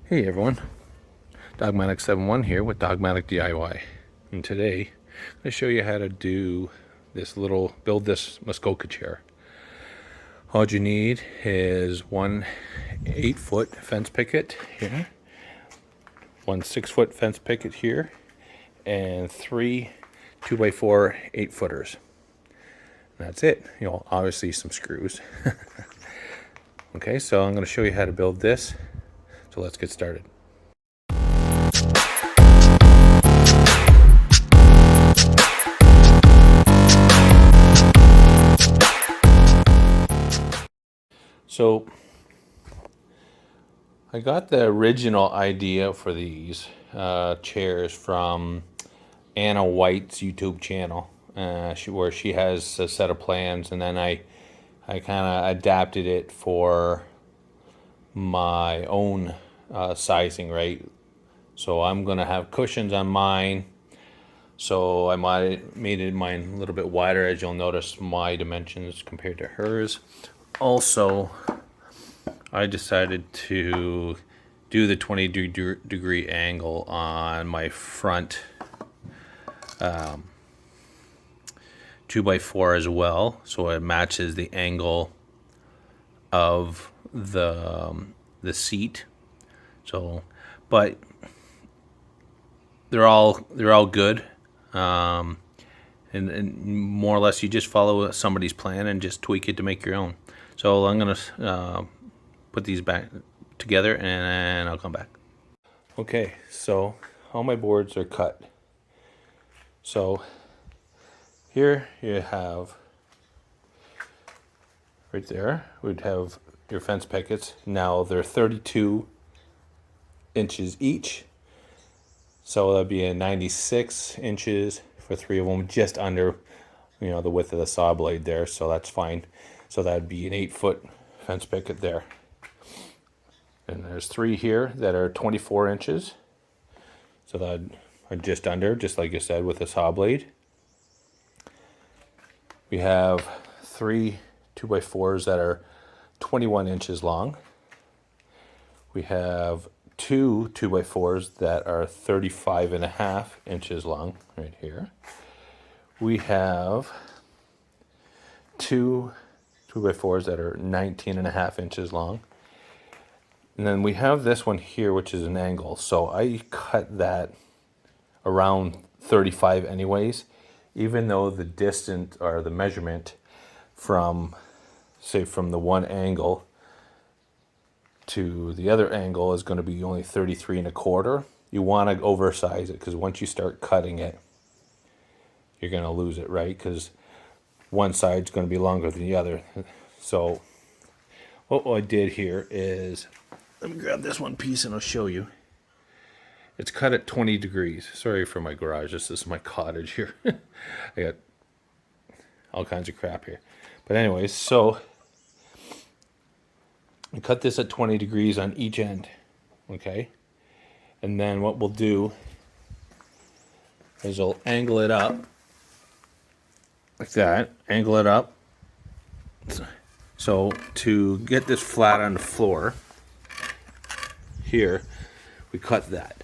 Hey everyone, Dogmatic71 here with Dogmatic DIY, and today I'm going to show you how to build this Muskoka chair. All you need is one 8-foot fence picket here, one 6-foot fence picket here, and three 2x4 8-footers. That's it. Obviously some screws. Okay, so I'm going to show you how to build this. So let's get started. So I got the original idea for these chairs from Anna White's YouTube channel, where she has a set of plans, and then I kind of adapted it for my own sizing, right? So I'm gonna have cushions on mine, so I made mine a little bit wider, as you'll notice my dimensions compared to hers. Also, I decided to do the 20-degree angle on my front 2x4 as well, so it matches the angle of the seat. So, but they're all good, and more or less you just follow somebody's plan and just tweak it to make your own. So I'm gonna put these back together and I'll come back. Okay, so all my boards are cut. So here you have, right there, we'd have your fence pickets. Now they're 32 inches each. So that'd be a 96 inches for three of them, just under, the width of the saw blade there. So that's fine. So that'd be an 8-foot fence picket there. And there's three here that are 24 inches. So that are just under, just like you said, with the saw blade. We have three 2x4s that are 21 inches long. We have two 2x4s that are 35.5 inches long, right here. We have two 2x4s that are 19.5 inches long. And then we have this one here, which is an angle. So I cut that around 35 anyways, even though the distance or the measurement from, say, from the one angle to the other angle is going to be only 33.25. You want to oversize it, because once you start cutting it, you're going to lose it, right? Because one side's going to be longer than the other. So what I did here is, let me grab this one piece and I'll show you. It's cut at 20 degrees. Sorry for my garage. This is my cottage here. I got all kinds of crap here. But anyways, so I cut this at 20 degrees on each end. Okay? And then what we'll do is I'll angle it up like that. Angle it up. So to get this flat on the floor, here, we cut that.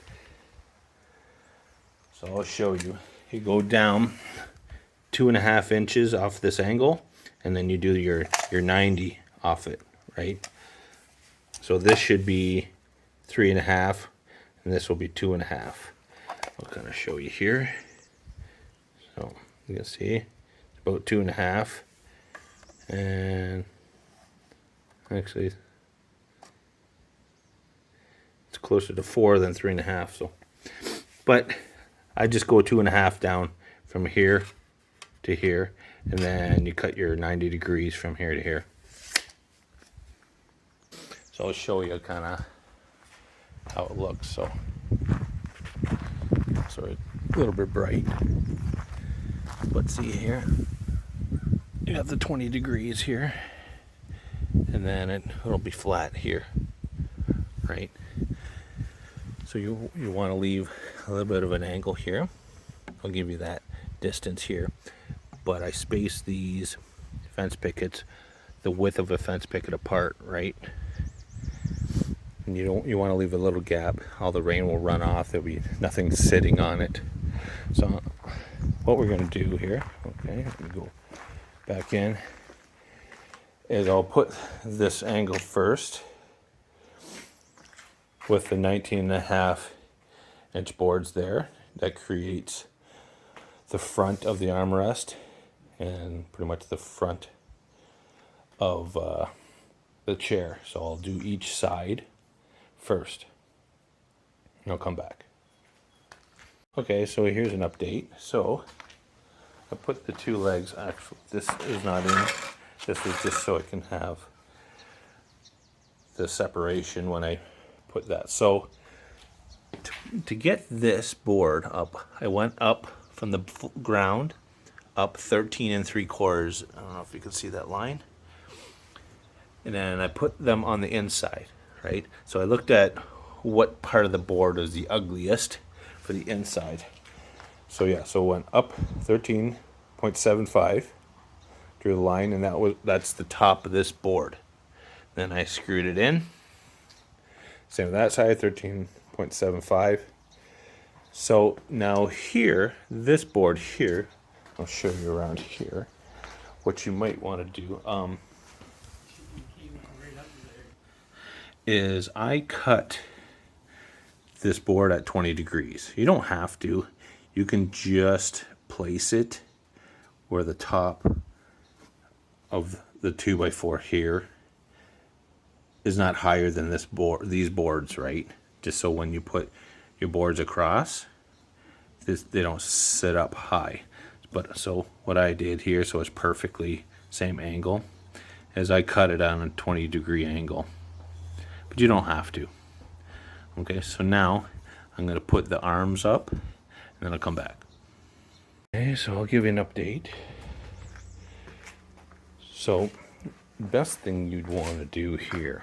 So I'll show you. You go down 2.5 inches off this angle, and then you do your 90 off it, right? So this should be 3.5, and this will be 2.5. I'll kind of show you here. So you can see it's about 2.5, and actually it's closer to 4 than 3.5. So, but I just go 2.5 down from here to here, and then you cut your 90 degrees from here to here. So I'll show you kind of how it looks. So sorry, a little bit bright, but see here, you have the 20 degrees here, and then it'll be flat here, right? So you want to leave a little bit of an angle here. I'll give you that distance here, but I space these fence pickets the width of a fence picket apart, right? And you want to leave a little gap. All the rain will run off. There'll be nothing sitting on it. So what we're going to do here, okay, let me go back in, is I'll put this angle first with the 19.5-inch boards there. That creates the front of the armrest and pretty much the front of the chair. So I'll do each side first, and I'll come back. Okay, so here's an update. So I put the two legs, actually this is not in, this was just so I can have the separation when I put that. So to get this board up, I went up from the ground up 13 3/4. I don't know if you can see that line. And then I put them on the inside, right? So I looked at what part of the board is the ugliest for the inside. So yeah, so went up 13.75, drew the line, and that's the top of this board. Then I screwed it in. Same with that side, 13.75. So now here, this board here, I'll show you around here what you might want to do. Is I cut this board at 20 degrees. You don't have to. You can just place it where the top of the 2x4 here is not higher than these boards, right? Just so when you put your boards across, they don't sit up high. But so what I did here, so it's perfectly same angle, is I cut it on a 20-degree angle. But you don't have to. Okay, so now I'm going to put the arms up, and then I'll come back. Okay, so I'll give you an update. So the best thing you'd want to do here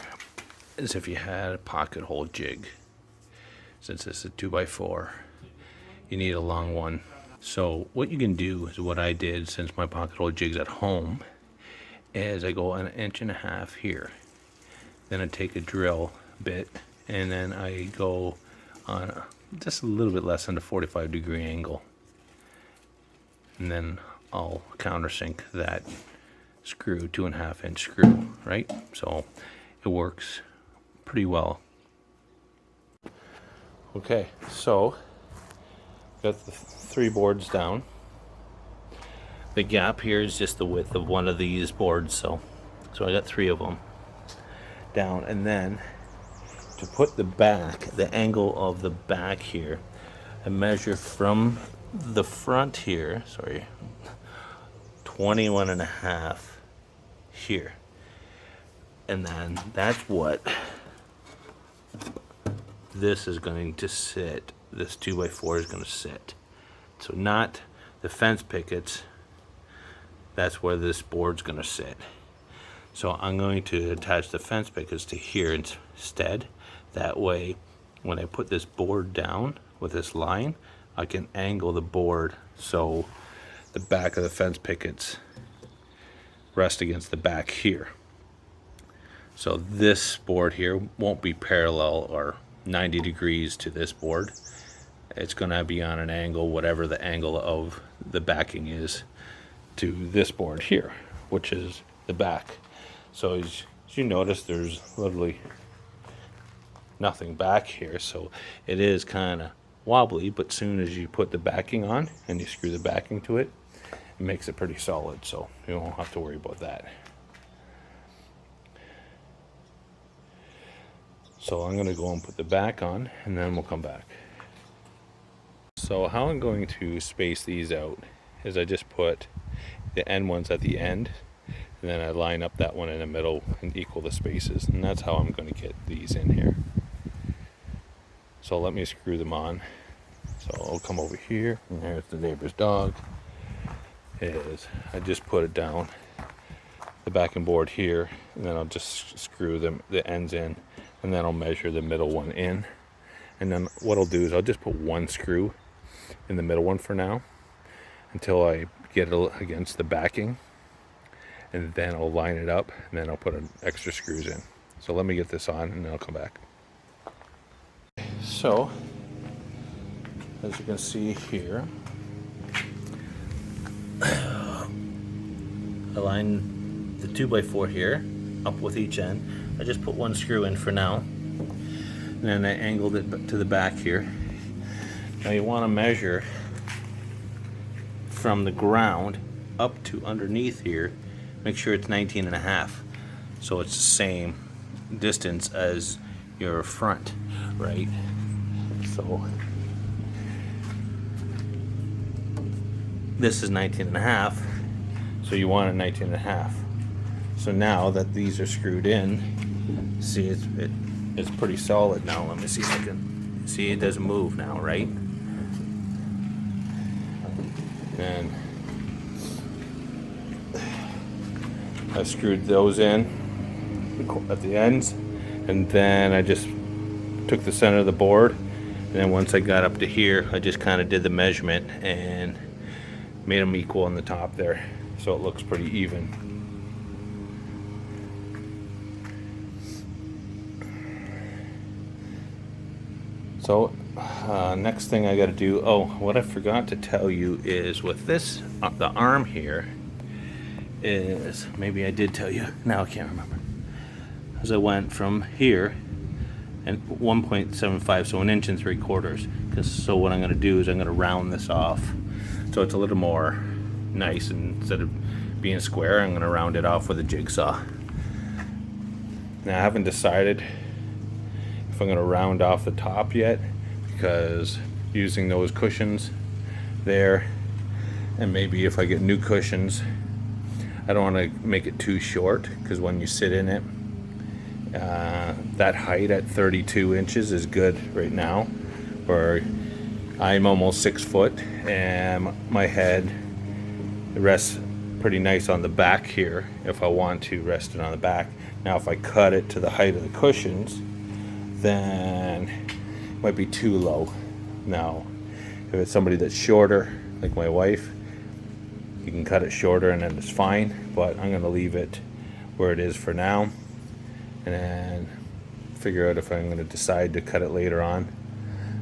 is if you had a pocket hole jig. Since it's a 2x4, you need a long one. So what you can do is what I did, since my pocket hole jig's at home, is I go 1.5 inches here. Then I take a drill bit, and then I go on just a little bit less than a 45-degree angle. And then I'll countersink that screw, 2.5-inch screw, right? So it works pretty well. Okay, so got the 3 boards down. The gap here is just the width of one of these boards, so I got 3 of them down. And then to put the angle of the back here, I measure from the front here, 21.5 here, and then that's what this is going to sit, this 2x4 is going to sit. So not the fence pickets, that's where this board's going to sit. So I'm going to attach the fence pickets to here instead. That way, when I put this board down with this line, I can angle the board so the back of the fence pickets rest against the back here. So this board here won't be parallel or 90 degrees to this board. It's going to be on an angle, whatever the angle of the backing is to this board here, which is the back. So as you notice, there's literally nothing back here, so it is kind of wobbly, but soon as you put the backing on and you screw the backing to it, it makes it pretty solid, so you won't have to worry about that. So I'm going to go and put the back on, and then we'll come back. So how I'm going to space these out is I just put the end ones at the end, and then I line up that one in the middle and equal the spaces, and that's how I'm going to get these in here. So let me screw them on. So I'll come over here, and there's the neighbor's dog. I just put it down the backing board here, and then I'll just screw the ends in, and then I'll measure the middle one in. And then what I'll do is I'll just put one screw in the middle one for now until I get it against the backing, and then I'll line it up, and then I'll put an extra screws in. So let me get this on, and then I'll come back. So as you can see here, align the 2x4 here up with each end. I just put one screw in for now, and then I angled it to the back here. Now you want to measure from the ground up to underneath here. Make sure it's 19.5, so it's the same distance as your front, right? So this is 19.5, so you want it 19.5. So now that these are screwed in, see it's pretty solid now. Let me see if I can see it doesn't move now, right? And I screwed those in at the ends, and then I just took the center of the board, and then once I got up to here, I just kind of did the measurement and made them equal on the top there, so it looks pretty even. So next thing I got to do, oh, what I forgot to tell you is with this, the arm here is, maybe I did tell you, now I can't remember, as I went from here and 1.75, so 1 3/4 inches. So what I'm going to do is I'm going to round this off so it's a little more nice, and instead of being square, I'm going to round it off with a jigsaw. Now I haven't decided if I'm going to round off the top yet, because using those cushions there, and maybe if I get new cushions, I don't want to make it too short, because when you sit in it, that height at 32 inches is good right now, where I'm almost 6 foot and my head rests pretty nice on the back here if I want to rest it on the back. Now if I cut it to the height of the cushions, then it might be too low. Now if it's somebody that's shorter, like my wife, you can cut it shorter and then it's fine, but I'm going to leave it where it is for now, and then figure out if I'm going to decide to cut it later on.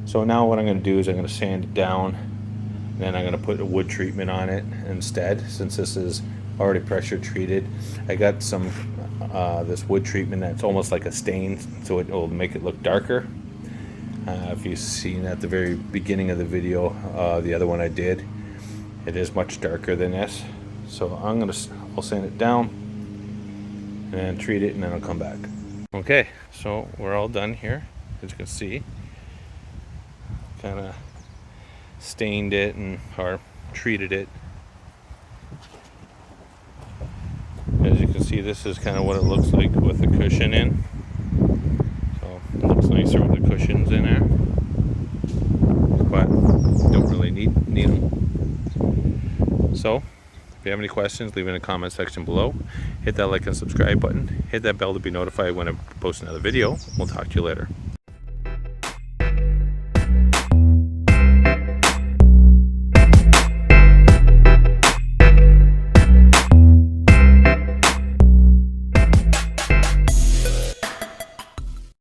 So now what I'm going to do is I'm going to sand it down, and then I'm going to put a wood treatment on it instead, since this is already pressure treated. I got some this wood treatment that's almost like a stain, so it will make it look darker. If you've seen at the very beginning of the video, the other one I did, it is much darker than this. So I'll sand it down and then treat it, and then I'll come back. Okay, so we're all done here. As you can see, kind of stained it or treated it. As you can see, this is kind of what it looks like with the cushion in. So it looks nicer with the cushions in there, but don't really need them. So if you have any questions, leave it in the comment section below. Hit that like and subscribe button. Hit that bell to be notified when I post another video. We'll talk to you later.